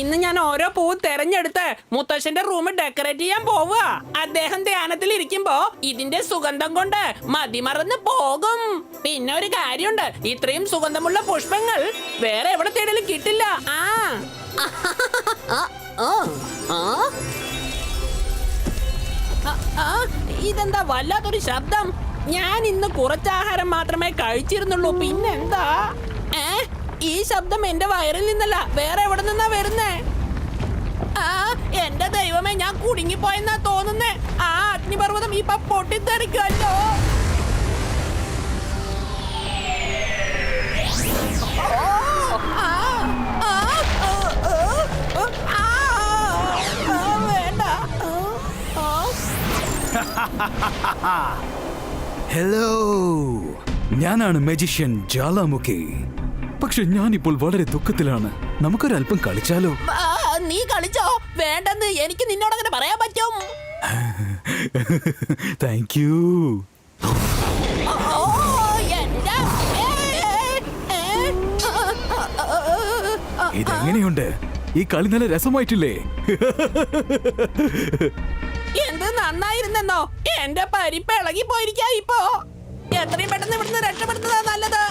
ഇന്ന് ഞാൻ ഓരോ പൂവ് തെരഞ്ഞെടുത്ത് മുത്തശ്ശന്റെ റൂം ഡെക്കറേറ്റ് ചെയ്യാൻ പോവുക. അദ്ദേഹം ധ്യാനത്തിൽ ഇരിക്കുമ്പോ ഇതിന്റെ സുഗന്ധം കൊണ്ട് മതിമറന്ന് പോകും. പിന്നെ ഒരു കാര്യമുണ്ട്, ഇത്രയും സുഗന്ധമുള്ള പുഷ്പങ്ങൾ വേറെ എവിടെ തേടിയാലും കിട്ടില്ല. ഇതെന്താ വല്ലാത്തൊരു ശബ്ദം? ഞാൻ ഇന്ന് കുറച്ച് ആഹാരം മാത്രമേ കഴിച്ചിരുന്നുള്ളൂ. പിന്നെന്താ? ഈ ശബ്ദം എന്റെ വയറിൽ നിന്നല്ല, വേറെ എവിടെ നിന്നാ വരുന്നേ? എന്റെ ദൈവമേ, ഞാൻ കുടുങ്ങിപ്പോയെന്നാ തോന്നുന്നേ. ആ അഗ്നിപർവ്വതം ഇപ്പൊ പൊട്ടിത്തെറിക്കുമല്ലോ. വേണ്ട. ഹലോ, ഞാനാണ് മജിഷ്യൻ ജ്വാലാമുഖി. പക്ഷെ ഞാനിപ്പോൾ വളരെ ദുഃഖത്തിലാണ്. നമുക്കൊരല്പം കളിച്ചാലോ? നീ കളിച്ചോ? വേണ്ടെന്ന് എനിക്ക് നിന്നോടങ്ങനെ പറയാൻ പറ്റും? Thank you. ഇതെങ്ങനെയുണ്ട്? ഈ കളി നല്ല രസമായിട്ടില്ലേ? എന്ത് നന്നായിരുന്നെന്നോ? എന്റെ പരിപ്പ് ഇളകി പോയിരിക്കാ ഇപ്പോ. എത്രയും പെട്ടെന്ന് ഇവിടുന്ന് രക്ഷപ്പെടുന്നതാ നല്ലത്.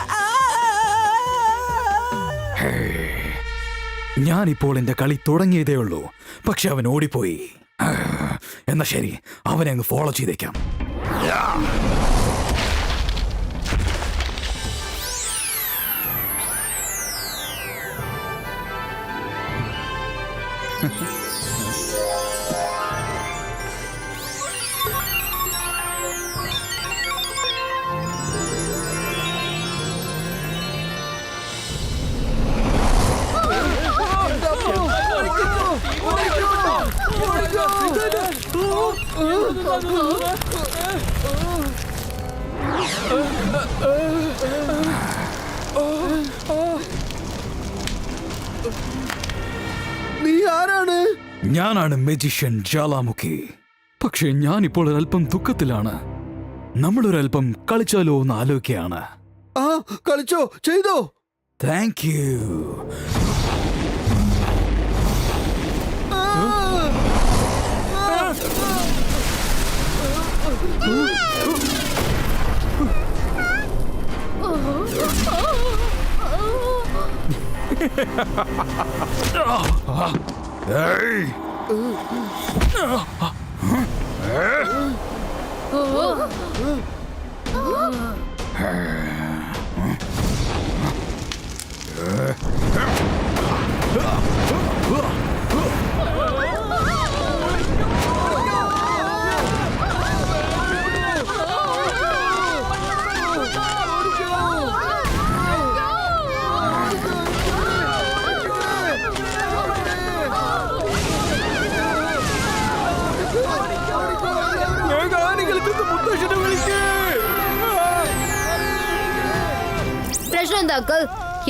ഞാനിപ്പോൾ എന്റെ കളി തുടങ്ങിയതേ ഉള്ളൂ. പക്ഷെ അവൻ ഓടിപ്പോയി. എന്നാ ശരി, അവനെ അങ്ങ് ഫോളോ ചെയ്തേക്കാം. നീ ആരാണ്? ഞാനാണ് മജിഷ്യൻ ജ്വാലാമുഖി. പക്ഷെ ഞാനിപ്പോൾ ഒരല്പം ദുഃഖത്തിലാണ്. നമ്മളൊരല്പം കളിച്ചാലോ എന്ന് ആലോചിക്കുകയാണ്. കളിച്ചോ, ചെയ്തോ. Thank you. പ്രശ്നം എന്താക്കൾ?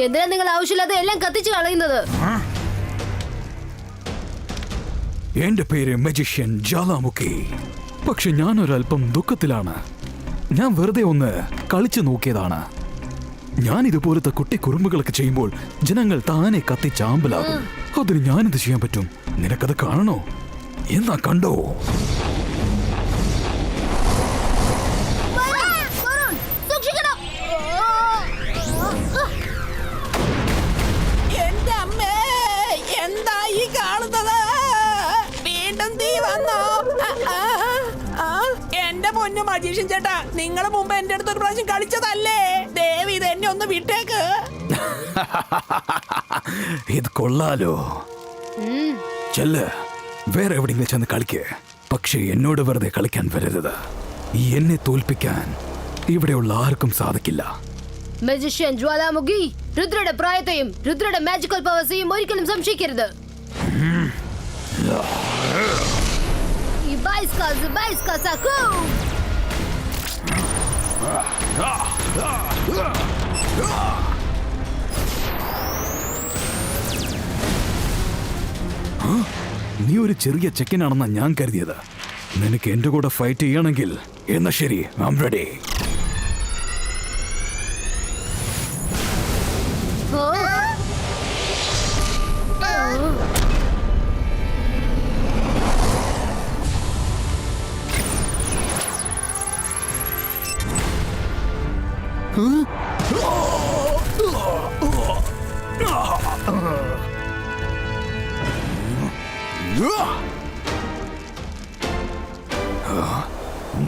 എന്തിനാ നിങ്ങൾ ആവശ്യമില്ലാതെ എല്ലാം കത്തിച്ചു കളയുന്നത്? എന്റെ പേര് മജിഷ്യൻ ജ്വാലാമുഖി. പക്ഷെ ഞാനൊരല്പം ദുഃഖത്തിലാണ്. ഞാൻ വെറുതെ ഒന്ന് കളിച്ചു നോക്കിയതാണ്. ഞാൻ ഇതുപോലത്തെ കുട്ടി കുറുമ്പുകളൊക്കെ ചെയ്യുമ്പോൾ ജനങ്ങൾ താനെ കത്തിച്ചാമ്പലാകും. അതിന് ഞാനെന്ത് ചെയ്യാൻ പറ്റും? നിനക്കത് കാണണോ? എന്നാ കണ്ടോ. എന്റെ അമ്മേ, എന്താ ഈ കാണുന്നത്? വീണ്ടും തീ വന്നോ? എന്റെ പൊന്നു മജീഷ്യൻ ചേട്ടാ, നിങ്ങള് മുമ്പ് എന്റെ അടുത്ത് ഒരു പ്രാവശ്യം കളിച്ചതല്ലേ? ദേവി, ഇത് എന്നെ ഒന്ന് വിട്ടേക്ക്. ഇത് കൊള്ളാലോ. ചെല്ല്, വേറെ എവിടെയെങ്കിലും ചെന്ന് കളിക്ക്. പക്ഷെ എന്നോട് വെറുതെ കളിക്കാൻ വരരുത്. എന്നെ തോൽപ്പിക്കാൻ ഇവിടെയുള്ള ആർക്കും സാധിക്കില്ല. മജിഷ്യൻ ജ്വാലാമുഖി, രുദ്രയുടെ പ്രായത്തെയും രുദ്രയുടെ മാജിക്കൽ പവേഴ്സെയും ഒരിക്കലും സംശയിക്കരുത്. നീ ഒരു ചെറിയ ചെക്കനാണെന്നാ ഞാൻ കരുതിയത്. നിനക്ക് എന്റെ കൂടെ ഫൈറ്റ് ചെയ്യണമെങ്കിൽ എന്നാ ശരി, ഐ ആം റെഡി.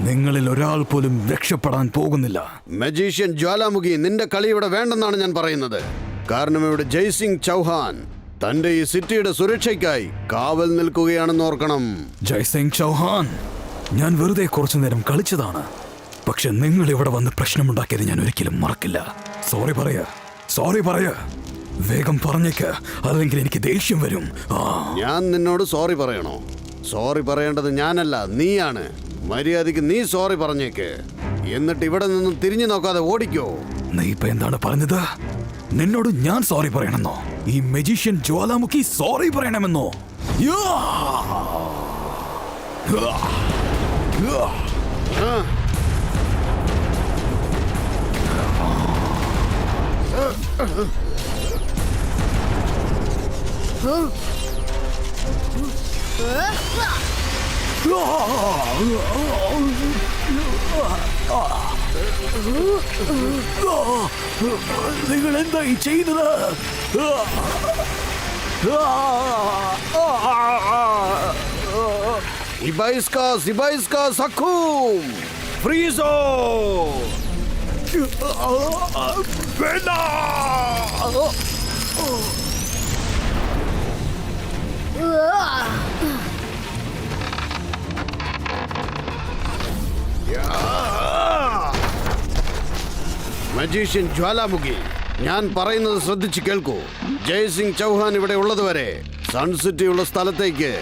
നിങ്ങളിൽ ഒരാൾ പോലും രക്ഷപ്പെടാൻ പോകുന്നില്ല. മജീഷ്യൻ ജ്വാലാമുഖി, നിന്റെ കളി ഇവിടെ വേണ്ടെന്നാണ് ഞാൻ പറയുന്നത്. കാരണം ഇവിടെ ജയ്സിംഗ് ചൗഹാൻ തന്റെ ഈ സിറ്റിയുടെ സുരക്ഷയ്ക്കായി കാവൽ നിൽക്കുകയാണെന്ന് ഓർക്കണം. ജയ്സിംഗ് ചൗഹാൻ, ഞാൻ വെറുതെ കുറച്ചു നേരം കളിച്ചതാണ്. പക്ഷെ നിങ്ങൾ ഇവിടെ വന്ന് പ്രശ്നമുണ്ടാക്കിയത് ഞാൻ ഒരിക്കലും മറക്കില്ല. സോറി പറയ വേഗം പറഞ്ഞേക്ക്, അല്ലെങ്കിൽ എനിക്ക് ദേഷ്യം വരും. ഞാൻ നിന്നോട് സോറി പറയണോ? സോറി പറയേണ്ടത് ഞാനല്ല, നീയാണ്. മര്യാദയ്ക്ക് നീ സോറി പറഞ്ഞേക്ക്, എന്നിട്ട് ഇവിടെ നിന്നും തിരിഞ്ഞു നോക്കാതെ ഓടിക്കോ. നീ ഇപ്പൊ എന്താണ് പറഞ്ഞത്? നിന്നോട് ഞാൻ സോറി പറയണമെന്നോ? ഈ മജീഷ്യൻ ജ്വാലാമുഖി സോറി പറയണമെന്നോ? നിങ്ങൾ എന്തായി ചെയ്തത്? സിബൈസ്ക സഖൂം ഫ്രീസോ. വേണ്ട. മജീഷ്യൻ ജ്വാലാമുഖി, ഞാൻ പറയുന്നത് ശ്രദ്ധിച്ച് കേൾക്കൂ. ജയ്സിംഗ് ചൗഹാൻ ഇവിടെ ഉള്ളതുവരെ സൺസിറ്റിയുള്ള സ്ഥലത്തേക്ക്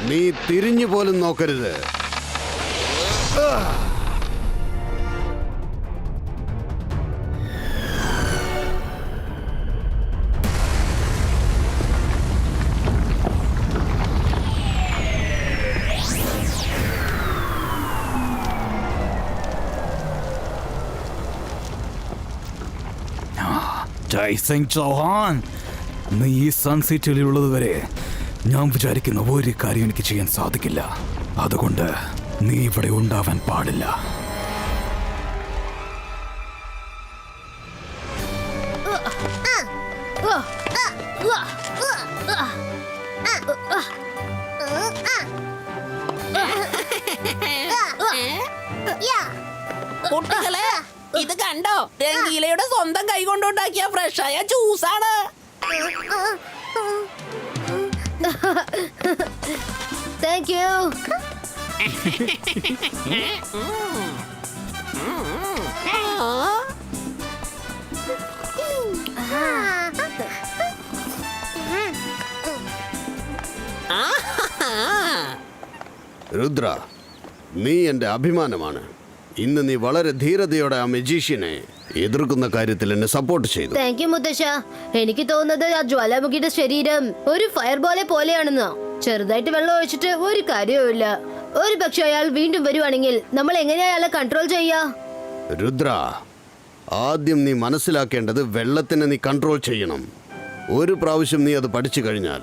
നീ തിരിഞ്ഞു പോലും നോക്കരുത്. ജയ്സിംഗ് ചൗഹാൻ, നീ ഈ സൺസിറ്റിയിലുള്ളത് വരെ ഞാൻ വിചാരിക്കുന്ന ഒരു കാര്യം എനിക്ക് ചെയ്യാൻ സാധിക്കില്ല. അതുകൊണ്ട് നീ ഇവിടെ ഉണ്ടാവാൻ പാടില്ല. കുട്ടികളെ, ഇത് കണ്ടോ? രംഗീലയുടെ സ്വന്തം കൈ കൊണ്ടുണ്ടാക്കിയ ഫ്രഷായ ജ്യൂസാണ്. Thank you. രുദ്ര, നീ എന്റെ അഭിമാനമാണ്. ഇന്ന് നീ വളരെ ധീരതയോടെ ആ മജീഷ്യനെ എതിർക്കുന്ന കാര്യത്തിൽ എന്നെ സപ്പോർട്ട് ചെയ്തു. താങ്ക് യു മുത്തശ്ശ. എനിക്ക് തോന്നുന്നത് ആ ജ്വാലാമുഖിയുടെ ശരീരം ഒരു ഫയർ ബോളെ പോലെയാണെന്നോ. ചെറുതായിട്ട് വെള്ളം ഒഴിച്ചിട്ട് ഒരു കാര്യവുമില്ല. ഒരു പക്ഷെ അയാൾ വീണ്ടും വരുവാണെങ്കിൽ നമ്മൾ എങ്ങനെയാ അയാളെ കൺട്രോൾ ചെയ്യാ? രുദ്ര, ആദ്യം നീ മനസ്സിലാക്കേണ്ടത് വെള്ളത്തിനെ നീ കൺട്രോൾ ചെയ്യണം. ഒരു പ്രാവശ്യം നീ അത് പഠിച്ചു കഴിഞ്ഞാൽ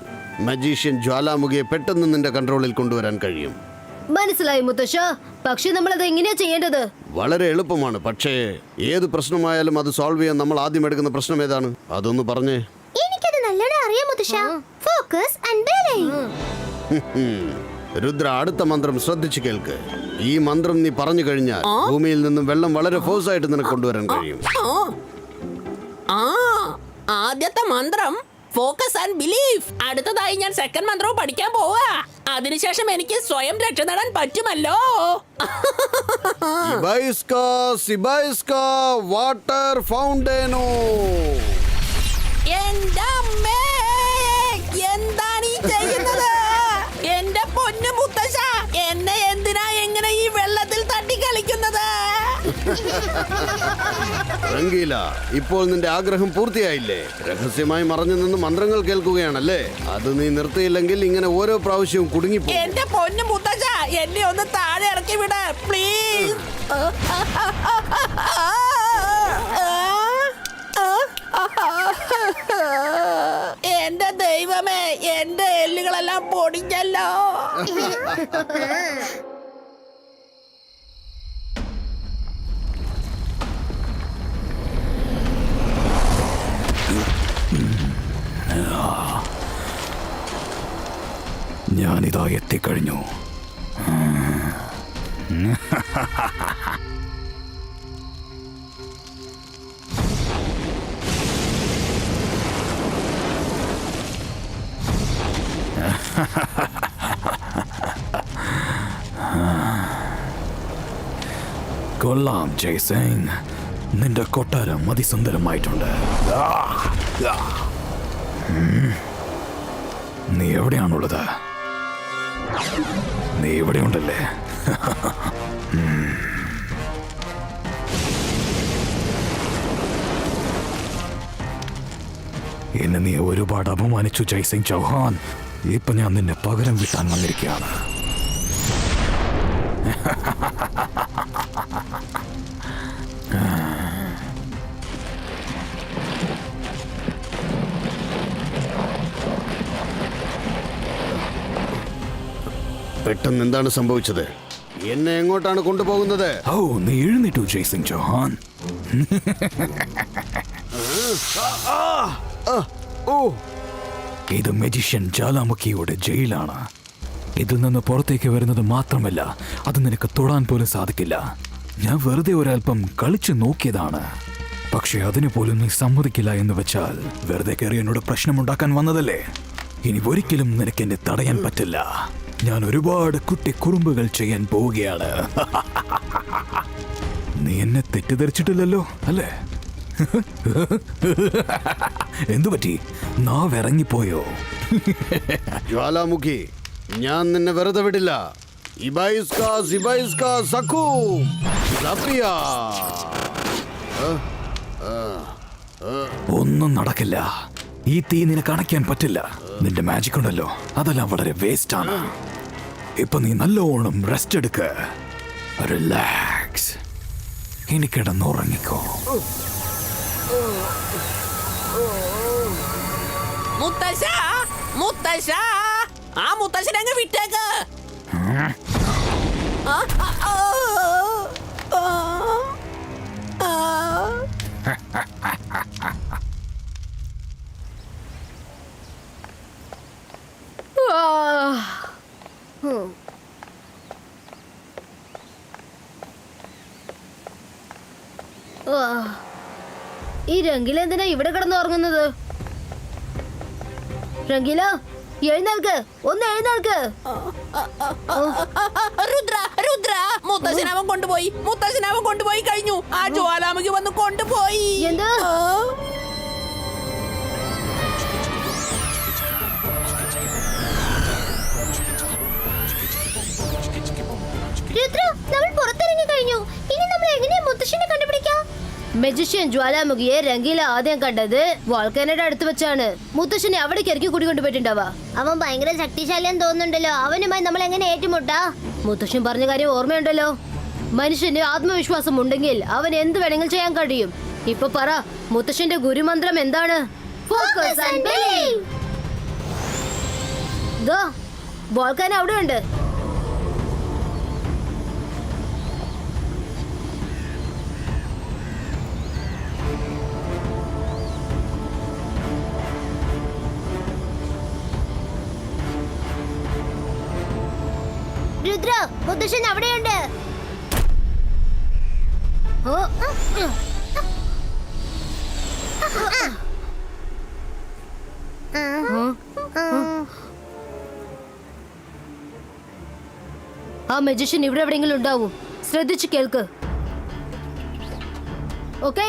മജീഷ്യൻ ജ്വാലാമുഖിയെ പെട്ടെന്ന് നിന്റെ കൺട്രോളിൽ കൊണ്ടുവരാൻ കഴിയും. മനസ്സിലായി മുത്തശ്ശ. പക്ഷെ നമ്മൾ അത് എങ്ങനെയാ ചെയ്യേണ്ടത്? വളരെ എളുപ്പമാണ്. പക്ഷേ ഏത് പ്രശ്നമായാലും അത് സോൾവ് ചെയ്യാൻ നമ്മൾ ആദ്യം എടുക്കുന്ന പ്രശ്നം ഏതാണ്? അതൊന്ന് പറഞ്ഞേ. എനിക്കത് നല്ലോണം അറിയാം മുത്തശ്ശ. Focus and ബെലൈങ്. രുദ്ര, അടുത്ത മന്ത്രം ശ്രദ്ധിച്ചു കേൾക്ക്. ഈ മന്ത്രം നീ പറഞ്ഞു കഴിഞ്ഞാൽ ഭൂമിയിൽ നിന്നും വെള്ളം വളരെ ഫോഴ്സ് ആയിട്ട് നിനക്ക് കൊണ്ടുവരാൻ കഴിയും. ആദ്യത്തെ മന്ത്രം ഫോക്കസ് ആൻഡ് ബിലീഫ്. അടുത്തതായി ഞാൻ സെക്കൻഡ് മന്ത്രവും പഠിക്കാൻ പോവാ. അതിനുശേഷം എനിക്ക് സ്വയം രക്ഷ നേടാൻ പറ്റുമല്ലോ. വാട്ടർ ഫൗണ്ടനോ. എന്റെ അമ്മേ, എന്താണ് ഈ ചെയ്യുന്നത്? എന്റെ പൊന്നു മുത്തശ്ശ, എന്നെ എന്തിനാ എങ്ങനെ ഈ വെള്ളത്തിൽ തട്ടി കളിക്കുന്നത്? രംഗീല, ഇപ്പോൾ നിന്റെ ആഗ്രഹം പൂർത്തിയായില്ലേ? രഹസ്യമായി മറഞ്ഞു നിന്ന് മന്ത്രങ്ങൾ കേൾക്കുകയാണല്ലേ? അത് നീ നിർത്തിയില്ലെങ്കിൽ ഇങ്ങനെ ഓരോ പ്രാവശ്യവും കുടുങ്ങിപ്പോ. എന്റെ പൊന്നു മുത്തശ്ശ, എന്നെ ഒന്ന് താഴെ ഇറക്കി വിട് പ്ലീസ്. എന്റെ ദൈവമേ, എന്റെ എല്ലുകളെല്ലാം പൊടിഞ്ഞല്ലോ. ഞാനിതാ എത്തിക്കഴിഞ്ഞു. കൊള്ളാം ജയ്സിംഗ്, നിന്റെ കൊട്ടാരം അതിസുന്ദരമായിട്ടുണ്ട്. നീ എവിടെയാണുള്ളത്? നീ ഇവിടെയുണ്ടല്ലേ? എന്നെ നീ ഒരുപാട് അപമാനിച്ചു ജയ്സിംഗ് ചൗഹാൻ. ഇപ്പൊ ഞാൻ നിന്നെ പകരം വിട്ടാൻ വന്നിരിക്കുകയാണ്. പെട്ടെന്ന് എന്താണ് സംഭവിച്ചത്? എന്നെ എങ്ങോട്ടാണ് കൊണ്ടുപോകുന്നത്? ഓ, നീ എഴുന്നേറ്റു ജയ്സിംഗ് ചൗഹാൻ. ഇത് മജിഷ്യൻ ജ്വാലാമുഖിയുടെ ജയിലാണ്. ഇതിൽ നിന്ന് പുറത്തേക്ക് വരുന്നത് മാത്രമല്ല, അത് നിനക്ക് തൊടാൻ പോലും സാധിക്കില്ല. ഞാൻ വെറുതെ ഒരൽപ്പം കളിച്ചു നോക്കിയതാണ്. പക്ഷെ അതിന് പോലും നീ സമ്മതിക്കില്ല എന്ന് വെച്ചാൽ വെറുതെ കയറി എന്നോട് പ്രശ്നമുണ്ടാക്കാൻ വന്നതല്ലേ? ഇനി ഒരിക്കലും നിനക്ക് എന്നെ തടയാൻ പറ്റില്ല. ഞാൻ ഒരുപാട് കുട്ടി കുറുമ്പുകൾ ചെയ്യാൻ പോവുകയാണ്. നീ എന്നെ തെറ്റിദ്ധരിച്ചിട്ടില്ലല്ലോ അല്ലേ? എന്തു പറ്റി? നാവിറങ്ങിപ്പോയോ? ജ്വാലാമുഖി, ഞാൻ നിന്നെ വെറുതെ വിടില്ല. ഒന്നും നടക്കില്ല. ഈ തീ നിനക്ക് അണയ്ക്കാൻ പറ്റില്ല. നിന്റെ മാജിക് ഉണ്ടല്ലോ, അതെല്ലാം വളരെ വേസ്റ്റ് ആണ്. ഇപ്പൊ നീ നല്ലോണം റെസ്റ്റ് എടുക്ക. റിലാക്സ്. ഇനി കിടന്നുറങ്ങിക്കോ. മുത്തശ്ശ, മുത്തശ്ശ, ആ മുത്തശ്ശനെ അങ്ങ് വിട്ടേക്ക്. ആ, ആ, ആ, ആ, ആ. ഈ രംഗില എന്തിനാ ഇവിടെ കിടന്നുറങ്ങുന്നത്? രംഗില, എഴുന്നേൽക്ക്, ഒന്ന് എഴുന്നേൽക്ക്. രുദ്ര, രുദ്ര, മുത്തശ്ശനവൻ കൊണ്ടുപോയി, മുത്തശ്ശനവൻ കൊണ്ടുപോയി കഴിഞ്ഞു. ആ ജ്വാലാമുഖി വന്ന് കൊണ്ടുപോയി. എന്ത്? രുദ്ര, നമ്മൾ പുറത്തിറങ്ങി കഴിഞ്ഞു. ഇനി നമ്മൾ എങ്ങനെയാ മുത്തശ്ശനെ കണ്ടുപിടിക്കാം? മജിഷ്യൻ ജ്വാലാമുഖിയെ രംഗീല ആദ്യം കണ്ടത് വോൾക്കാനോയുടെ അടുത്ത് വെച്ചാണ്. മുത്തശ്ശനെ അവിടേക്ക് ഇറക്കി കൂടിക്കൊണ്ടുപോയിട്ടുണ്ടാവാ. അവൻ ഭയങ്കര ശക്തിശാലിയെന്ന് തോന്നുന്നുണ്ടല്ലോ. അവനുമായി നമ്മൾ എങ്ങനെ ഏറ്റുമുട്ടാ? മുത്തശ്ശൻ പറഞ്ഞ കാര്യം ഓർമ്മയുണ്ടല്ലോ. മനുഷ്യന് ആത്മവിശ്വാസം ഉണ്ടെങ്കിൽ അവൻ എന്ത് വേണമെങ്കിലും ചെയ്യാൻ കഴിയും. ഇപ്പൊ പറ, മുത്തശ്ശന്റെ ഗുരുമന്ത്രം എന്താണ്? Focus and believe. ദാ വോൾക്കാൻ അവിടെ ഉണ്ട്. രുദ്ര, മുത്തശ്ശൻ അവിടെയുണ്ട്. ആ മജിഷ്യൻ ഇവിടെ എവിടെയെങ്കിലും ഉണ്ടാവും. ശ്രദ്ധിച്ചു കേൾക്ക്. ഓക്കേ?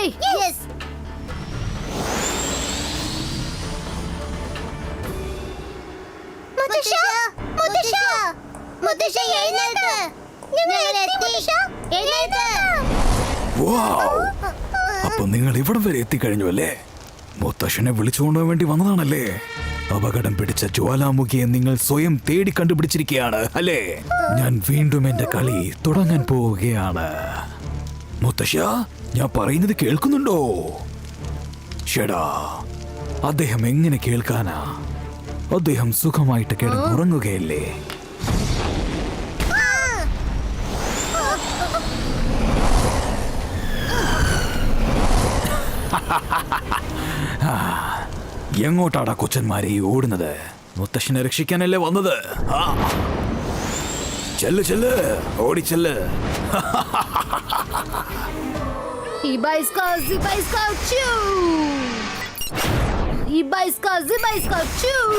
അപ്പൊ നിങ്ങൾ ഇവിടെ വരെ എത്തിക്കഴിഞ്ഞു അല്ലേ? മുത്തശ്ശനെ വിളിച്ചുകൊണ്ടുപോകാൻ വേണ്ടി വന്നതാണല്ലേ? അപകടം പിടിച്ച ജ്വാലാമുഖിയെ നിങ്ങൾ സ്വയം തേടി കണ്ടുപിടിച്ചിരിക്കുകയാണ് അല്ലേ? ഞാൻ വീണ്ടും എന്റെ കളി തുടങ്ങാൻ പോവുകയാണ്. മുത്തശ്ശ, ഞാൻ പറയുന്നത് കേൾക്കുന്നുണ്ടോ? ഷെടാ, അദ്ദേഹം എങ്ങനെ കേൾക്കാനാ? അദ്ദേഹം സുഖമായിട്ട് കിടന്നുറങ്ങുകയല്ലേ? എങ്ങോട്ടാടാ കൊച്ചന്മാരെ ഈ ഓടുന്നത്? മുത്തശ്ശനെ രക്ഷിക്കാനല്ലേ വന്നത്? ആ. ചെല്ല് ചെല്ല്, ഓടിച്ചെല്ല്. Ibaiska, Zibaiska, choo! Ibaiska, Zibaiska, choo!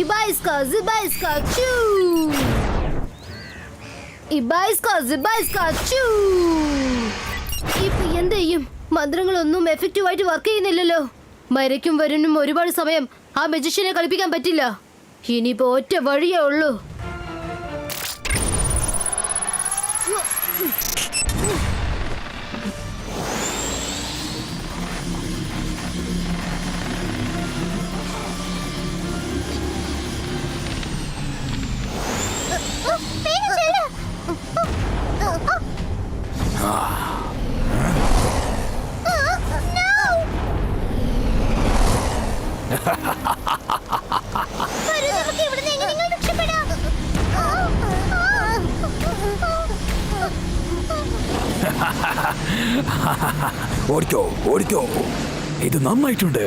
Ibaiska, Zibaiska, choo! Ibaiska, Zibaiska, choo! ഇപ്പൊ എന്ത് ചെയ്യും? മന്ത്രങ്ങളൊന്നും എഫക്റ്റീവായിട്ട് വർക്ക് ചെയ്യുന്നില്ലല്ലോ. മരയ്ക്കും വരുന്നും ഒരുപാട് സമയം ആ മജിഷ്യനെ കളിപ്പിക്കാൻ പറ്റില്ല. ഇനിയിപ്പോ ഒറ്റ വഴിയേ ഉള്ളൂ. ഓടിക്കോ ഓടിക്കോ, ഇത് നന്നായിട്ടുണ്ട്.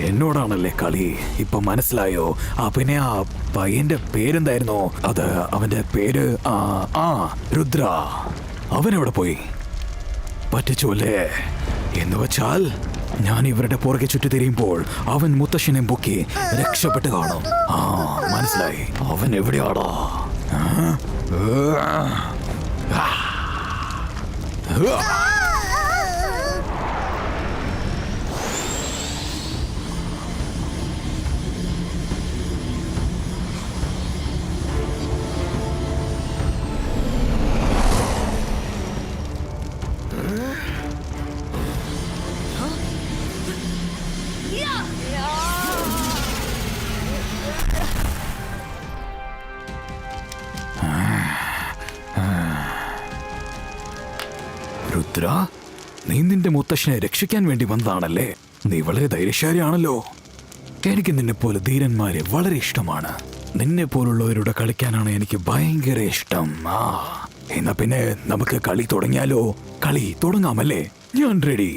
എന്നോടാണല്ലേ കളി, ഇപ്പൊ മനസ്സിലായോ? പിന്നെ ആ പയ്യന്റെ പേരെന്തായിരുന്നു? അത് അവന്റെ പേര് രുദ്ര. അവനെവിടെ പോയി? പറ്റിച്ചു അല്ലേ? എന്ന് വെച്ചാൽ ഞാൻ ഇവരുടെ പുറകെ ചുറ്റി തിരിയുമ്പോൾ അവൻ മുത്തശ്ശനെ പൊക്കി രക്ഷപ്പെട്ട് കാണും. മനസ്സിലായി. അവൻ എവിടെയാടാ? രുദ്ര, നീ നിന്റെ മുത്തശ്ശനെ രക്ഷിക്കാൻ വേണ്ടി വന്നതാണല്ലേ? നീ വളരെ ധൈര്യശാലിയാണല്ലോ. എനിക്ക് നിന്നെ പോലെ ധീരന്മാരെ വളരെ ഇഷ്ടമാണ്. നിന്നെ പോലുള്ളവരുടെ കളിക്കാനാണ് എനിക്ക് ഭയങ്കര ഇഷ്ടം. എന്നാ പിന്നെ നമുക്ക് കളി തുടങ്ങിയാലോ? കളി തുടങ്ങാമല്ലേ? ഞാൻ ready.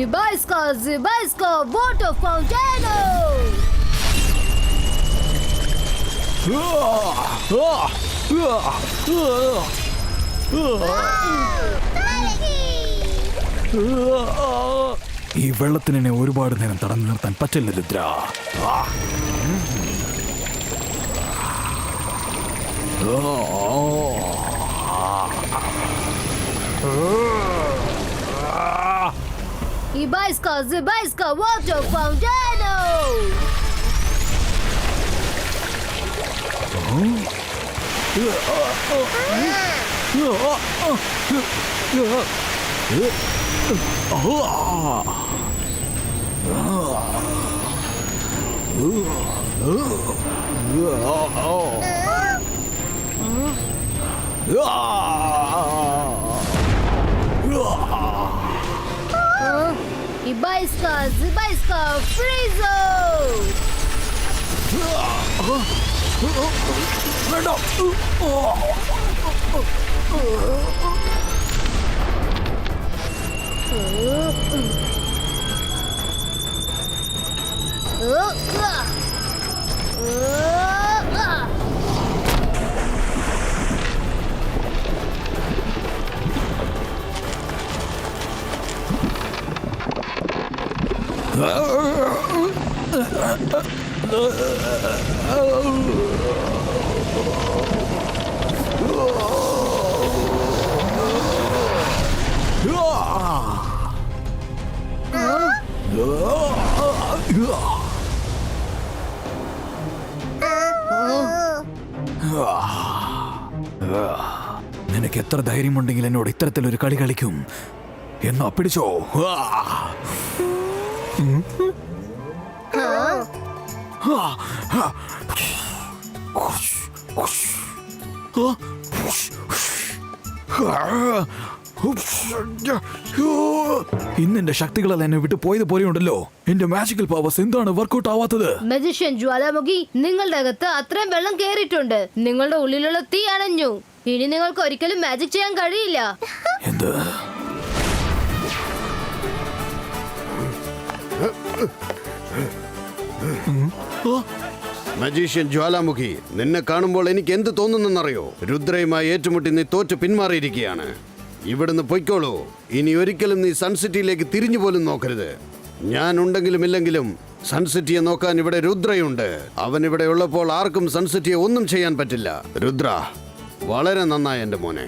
Ibaiska, Zibaiska, water fountain! ഈ വെള്ളത്തിനെ ഒരുപാട് നേരം തടഞ്ഞു നിർത്താൻ പറ്റില്ല Rudra. Ibaiska, Zibaiska, water fountain! Ibaiska, Zibaiska, freeze! നിനക്ക് എത്ര ധൈര്യമുണ്ടെങ്കിൽ എന്നോട് ഇത്തരത്തിലൊരു കളി കളിക്കും എന്നാ പിടിച്ചോ. ഇന്നെന്റെ ശക്തികളെല്ലാം എന്നെ വിട്ടു പോയത് പോലെയുണ്ടല്ലോ. എന്റെ മാജിക്കൽ പവേഴ്സ് എന്താണ് വർക്കൗട്ട് ആവാത്തത്? മജിഷ്യൻ ജ്വാലാമുഖി, നിങ്ങളുടെ അകത്ത് അത്രയും വെള്ളം കേറിയിട്ടുണ്ട്. നിങ്ങളുടെ ഉള്ളിലുള്ള തീ അണഞ്ഞു. ഇനി നിങ്ങൾക്ക് ഒരിക്കലും മാജിക് ചെയ്യാൻ കഴിയില്ല. എന്ത്? മജീഷ്യൻ ജ്വാലാമുഖി, നിന്നെ കാണുമ്പോൾ എനിക്ക് എന്ത് തോന്നുന്നെന്നറിയോ? രുദ്രയുമായി ഏറ്റുമുട്ടി നീ തോറ്റ് പിന്മാറിയിരിക്കുകയാണ്. ഇവിടുന്ന് പൊയ്ക്കോളൂ. ഇനി ഒരിക്കലും നീ സൺസിറ്റിയിലേക്ക് തിരിഞ്ഞു പോലും നോക്കരുത്. ഞാൻ ഉണ്ടെങ്കിലും ഇല്ലെങ്കിലും സൺസിറ്റിയെ നോക്കാൻ ഇവിടെ രുദ്രയുണ്ട്. അവൻ ഇവിടെ ഉള്ളപ്പോൾ ആർക്കും സൺസിറ്റിയെ ഒന്നും ചെയ്യാൻ പറ്റില്ല. രുദ്ര, വളരെ നന്നായി എൻ്റെ മോനെ.